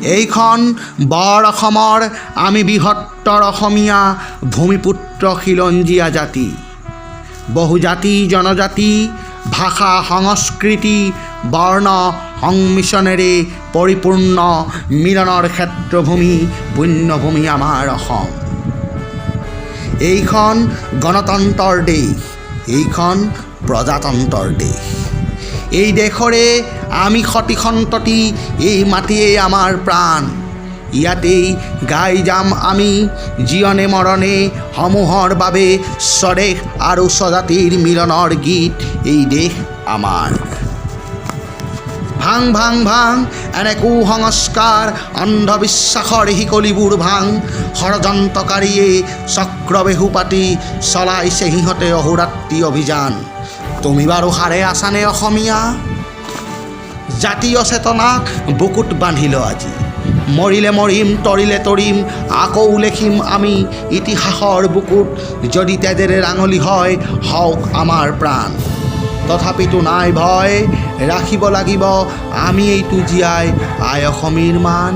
এইখন বৰ অসমৰ আমি বৃহত্তৰ অসমীয়া ভূমিপুত্ৰ খিলঞ্জীয়া জাতি। বহুজাতি জনজাতি ভাষা সংস্কৃতি বৰ্ণ সংমিশ্ৰণেৰে পৰিপূৰ্ণ মিলনৰ ক্ষেত্ৰভূমি পুণ্যভূমি আমাৰ অসম। এইখন গণতন্ত্ৰৰ দেশ, এইখন প্ৰজাতন্ত্ৰৰ দেশ। এই দেশৰে আমি সতি সন্ততি, এই মাটিয়ে আমাৰ প্ৰাণ। ইয়াতেই গাই যাম আমি জীৱনে মৰণে সমূহৰ বাবে স্বদেশ আৰু স্বজাতিৰ মিলনৰ গীত। এই দেশ আমাৰ। ভাং ভাং ভাং এনে কুসংস্কাৰ অন্ধবিশ্বাসৰ শিকলিবোৰ ভাং। ষড়যন্ত্ৰকাৰীয়ে চক্ৰবেহু পাতি চলাইছে সিহঁতে অহোৰাত্ৰি অভিযান। তুমি বাৰু সাৰে আছানে অসমীয়া? জাতীয় চেতনাক বুকুত বান্ধিল আজি। মৰিলে মৰিম তৰিলে তৰিম আকৌ লেখিম আমি ইতিহাসৰ বুকুত। যদি তেজেৰে ৰাঙলী হয় হওক আমাৰ প্ৰাণ। তথাপিতো নাই ভয়, ৰাখিব লাগিব আমি এইটো জীয়াই আই অসমীৰ মান।